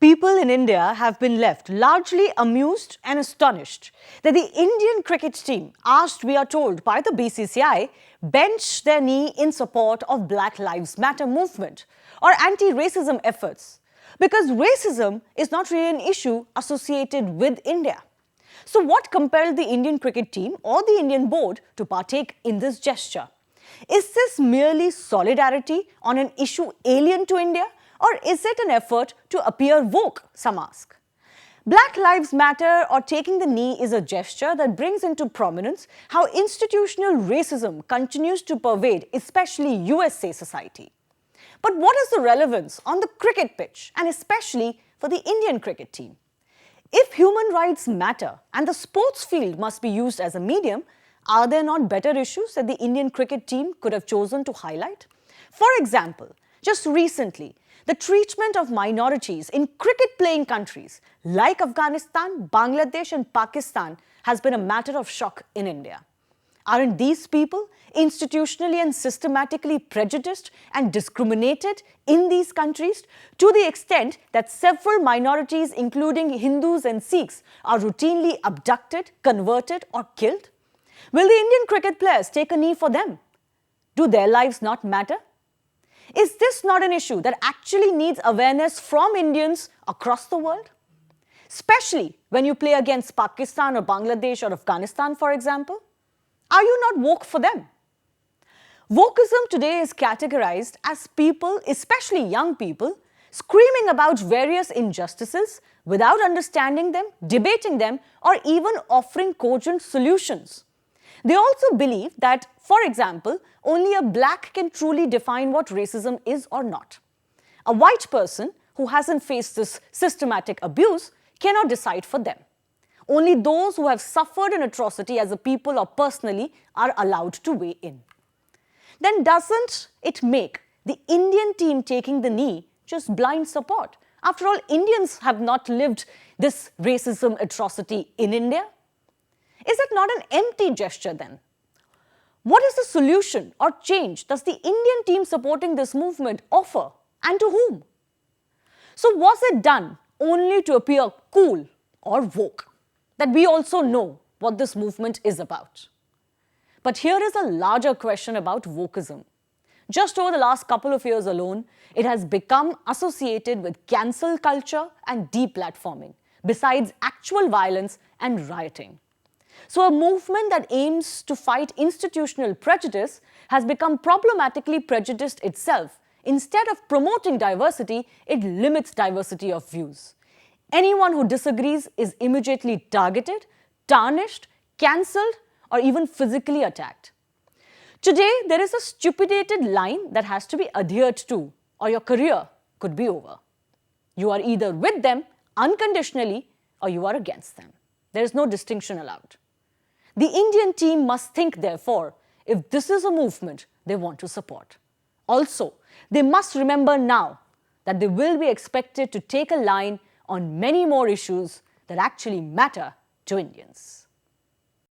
People in India have been left largely amused and astonished that the Indian cricket team, asked, we are told, by the BCCI, benched their knee in support of Black Lives Matter movement or anti-racism efforts, because racism is not really an issue associated with India. So what compelled the Indian cricket team or the Indian board to partake in this gesture? Is this merely solidarity on an issue alien to India, or is it an effort to appear woke, some ask? Black Lives Matter or taking the knee is a gesture that brings into prominence how institutional racism continues to pervade especially USA society. But what is the relevance on the cricket pitch, and especially for the Indian cricket team? If human rights matter and the sports field must be used as a medium, are there not better issues that the Indian cricket team could have chosen to highlight? For example, just recently, the treatment of minorities in cricket-playing countries like Afghanistan, Bangladesh and Pakistan has been a matter of shock in India. Aren't these people institutionally and systematically prejudiced and discriminated in these countries to the extent that several minorities, including Hindus and Sikhs, are routinely abducted, converted or killed? Will the Indian cricket players take a knee for them? Do their lives not matter? Is this not an issue that actually needs awareness from Indians across the world? Especially when you play against Pakistan or Bangladesh or Afghanistan, for example? Are you not woke for them? Wokeism today is categorized as people, especially young people, screaming about various injustices without understanding them, debating them, or even offering cogent solutions. They also believe that, for example, only a black can truly define what racism is or not. A white person who hasn't faced this systematic abuse cannot decide for them. Only those who have suffered an atrocity as a people or personally are allowed to weigh in. Then doesn't it make the Indian team taking the knee just blind support? After all, Indians have not lived this racism atrocity in India. Is it not an empty gesture then? What is the solution or change does the Indian team supporting this movement offer, and to whom? So was it done only to appear cool or woke, that we also know what this movement is about? But here is a larger question about wokeism. Just over the last couple of years alone, it has become associated with cancel culture and deplatforming, besides actual violence and rioting. So a movement that aims to fight institutional prejudice has become problematically prejudiced itself. Instead of promoting diversity, it limits diversity of views. Anyone who disagrees is immediately targeted, tarnished, cancelled, or even physically attacked. Today, there is a stipulated line that has to be adhered to, or your career could be over. You are either with them unconditionally, or you are against them. There is no distinction allowed. The Indian team must think, therefore, if this is a movement they want to support. Also, they must remember now that they will be expected to take a line on many more issues that actually matter to Indians.